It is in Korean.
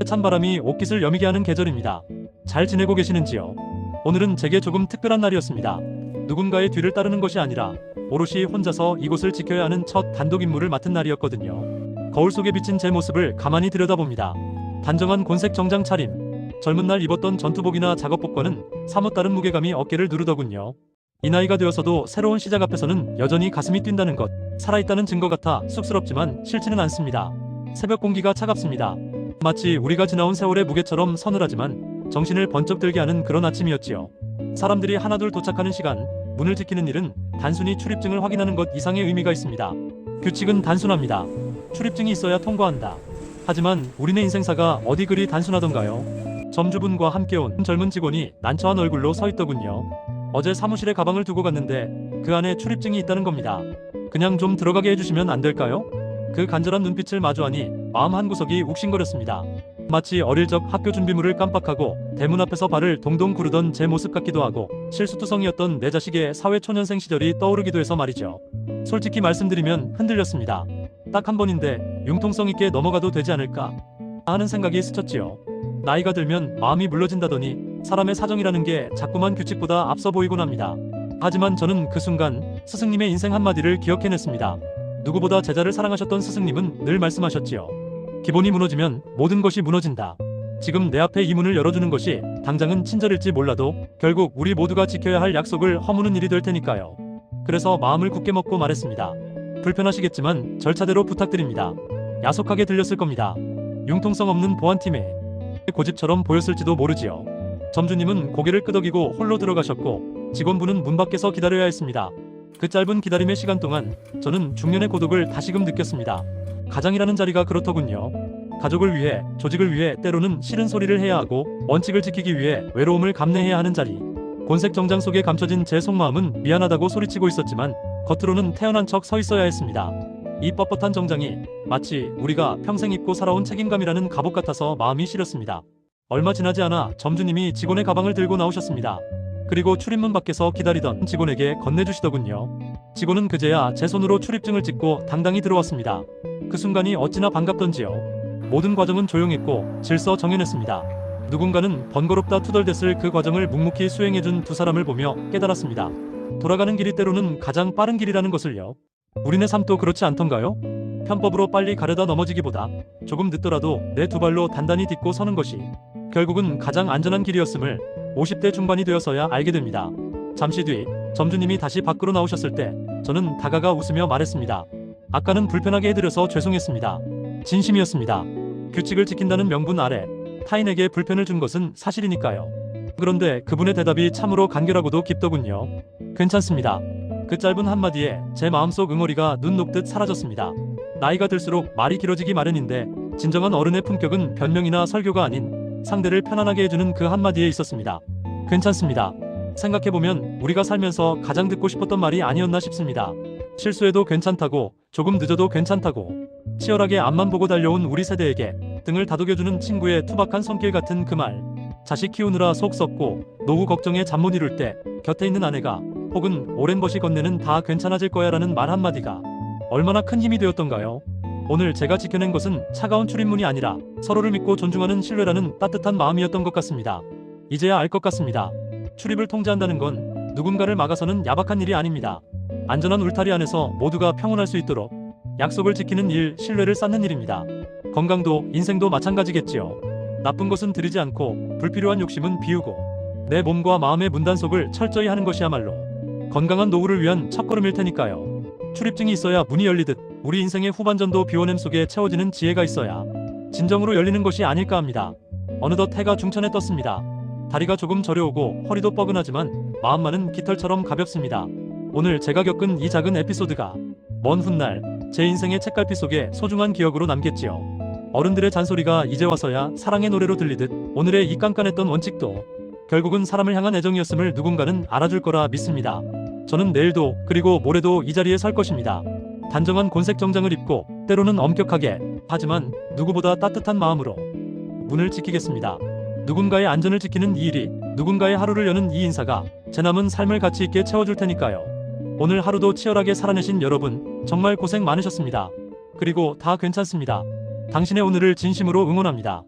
찬바람이 옷깃을 여미게 하는 계절입니다. 잘 지내고 계시는지요? 오늘은 제게 조금 특별한 날이었습니다. 누군가의 뒤를 따르는 것이 아니라 오롯이 혼자서 이곳을 지켜야 하는 첫 단독 임무를 맡은 날이었거든요. 거울 속에 비친 제 모습을 가만히 들여다봅니다. 단정한 곤색 정장 차림, 젊은 날 입었던 전투복이나 작업복과는 사뭇 다른 무게감이 어깨를 누르더군요. 이 나이가 되어서도 새로운 시작 앞에서는 여전히 가슴이 뛴다는 것, 살아있다는 증거 같아 쑥스럽지만 싫지는 않습니다. 새벽 공기가 차갑습니다. 마치 우리가 지나온 세월의 무게처럼 서늘하지만 정신을 번쩍 들게 하는 그런 아침이었지요. 사람들이 하나둘 도착하는 시간, 문을 지키는 일은 단순히 출입증을 확인하는 것 이상의 의미가 있습니다. 규칙은 단순합니다. 출입증이 있어야 통과한다. 하지만 우리네 인생사가 어디 그리 단순하던가요? 점주분과 함께 온 젊은 직원이 난처한 얼굴로 서 있더군요. 어제 사무실에 가방을 두고 갔는데 그 안에 출입증이 있다는 겁니다. 그냥 좀 들어가게 해주시면 안 될까요? 그 간절한 눈빛을 마주하니 마음 한구석이 욱신거렸습니다. 마치 어릴 적 학교 준비물을 깜빡하고 대문 앞에서 발을 동동 구르던 제 모습 같기도 하고 실수투성이었던 내 자식의 사회초년생 시절이 떠오르기도 해서 말이죠. 솔직히 말씀드리면 흔들렸습니다. 딱 한 번인데 융통성 있게 넘어가도 되지 않을까 하는 생각이 스쳤지요. 나이가 들면 마음이 물러진다더니 사람의 사정이라는 게 자꾸만 규칙보다 앞서 보이곤 합니다. 하지만 저는 그 순간 스승님의 인생 한마디를 기억해냈습니다. 누구보다 제자를 사랑하셨던 스승님은 늘 말씀하셨지요. 기본이 무너지면 모든 것이 무너진다. 지금 내 앞에 이 문을 열어주는 것이 당장은 친절일지 몰라도 결국 우리 모두가 지켜야 할 약속을 허무는 일이 될 테니까요. 그래서 마음을 굳게 먹고 말했습니다. 불편하시겠지만 절차대로 부탁드립니다. 야속하게 들렸을 겁니다. 융통성 없는 보안팀의 고집처럼 보였을지도 모르지요. 점주님은 고개를 끄덕이고 홀로 들어가셨고 직원분은 문 밖에서 기다려야 했습니다. 그 짧은 기다림의 시간 동안 저는 중년의 고독을 다시금 느꼈습니다. 가장이라는 자리가 그렇더군요. 가족을 위해, 조직을 위해 때로는 싫은 소리를 해야 하고 원칙을 지키기 위해 외로움을 감내해야 하는 자리. 곤색 정장 속에 감춰진 제 속마음은 미안하다고 소리치고 있었지만 겉으로는 태어난 척 서 있어야 했습니다. 이 뻣뻣한 정장이 마치 우리가 평생 입고 살아온 책임감이라는 갑옷 같아서 마음이 시렸습니다. 얼마 지나지 않아 점주님이 직원의 가방을 들고 나오셨습니다. 그리고 출입문 밖에서 기다리던 직원에게 건네주시더군요. 직원은 그제야 제 손으로 출입증을 찍고 당당히 들어왔습니다. 그 순간이 어찌나 반갑던지요. 모든 과정은 조용했고 질서 정연했습니다. 누군가는 번거롭다 투덜댔을 그 과정을 묵묵히 수행해준 두 사람을 보며 깨달았습니다. 돌아가는 길이 때로는 가장 빠른 길이라는 것을요. 우리네 삶도 그렇지 않던가요? 편법으로 빨리 가려다 넘어지기보다 조금 늦더라도 내 두 발로 단단히 딛고 서는 것이 결국은 가장 안전한 길이었음을 50대 중반이 되어서야 알게 됩니다. 잠시 뒤 점주님이 다시 밖으로 나오셨을 때 저는 다가가 웃으며 말했습니다. 아까는 불편하게 해드려서 죄송했습니다. 진심이었습니다. 규칙을 지킨다는 명분 아래 타인에게 불편을 준 것은 사실이니까요. 그런데 그분의 대답이 참으로 간결하고도 깊더군요. 괜찮습니다. 그 짧은 한마디에 제 마음속 응어리가 눈 녹듯 사라졌습니다. 나이가 들수록 말이 길어지기 마련인데 진정한 어른의 품격은 변명이나 설교가 아닌 상대를 편안하게 해주는 그 한마디에 있었습니다. 괜찮습니다. 생각해보면 우리가 살면서 가장 듣고 싶었던 말이 아니었나 싶습니다. 실수해도 괜찮다고, 조금 늦어도 괜찮다고, 치열하게 앞만 보고 달려온 우리 세대에게 등을 다독여주는 친구의 투박한 손길 같은 그 말. 자식 키우느라 속 썩고 노후 걱정에 잠 못 이룰 때 곁에 있는 아내가 혹은 오랜 벗이 건네는 다 괜찮아질 거야 라는 말 한마디가 얼마나 큰 힘이 되었던가요? 오늘 제가 지켜낸 것은 차가운 출입문이 아니라 서로를 믿고 존중하는 신뢰라는 따뜻한 마음이었던 것 같습니다. 이제야 알 것 같습니다. 출입을 통제한다는 건 누군가를 막아서는 야박한 일이 아닙니다. 안전한 울타리 안에서 모두가 평온할 수 있도록 약속을 지키는 일, 신뢰를 쌓는 일입니다. 건강도 인생도 마찬가지겠지요. 나쁜 것은 들이지 않고 불필요한 욕심은 비우고 내 몸과 마음의 문단속을 철저히 하는 것이야말로 건강한 노후를 위한 첫걸음일 테니까요. 출입증이 있어야 문이 열리듯 우리 인생의 후반전도 비워냄 속에 채워지는 지혜가 있어야 진정으로 열리는 것이 아닐까 합니다. 어느덧 해가 중천에 떴습니다. 다리가 조금 저려오고 허리도 뻐근하지만 마음만은 깃털처럼 가볍습니다. 오늘 제가 겪은 이 작은 에피소드가 먼 훗날 제 인생의 책갈피 속에 소중한 기억으로 남겠지요. 어른들의 잔소리가 이제 와서야 사랑의 노래로 들리듯 오늘의 이 깐깐했던 원칙도 결국은 사람을 향한 애정이었음을 누군가는 알아줄 거라 믿습니다. 저는 내일도 그리고 모레도 이 자리에 설 것입니다. 단정한 곤색 정장을 입고 때로는 엄격하게 하지만 누구보다 따뜻한 마음으로 문을 지키겠습니다. 누군가의 안전을 지키는 이 일이 누군가의 하루를 여는 이 인사가 제 남은 삶을 가치 있게 채워줄 테니까요. 오늘 하루도 치열하게 살아내신 여러분 정말 고생 많으셨습니다. 그리고 다 괜찮습니다. 당신의 오늘을 진심으로 응원합니다.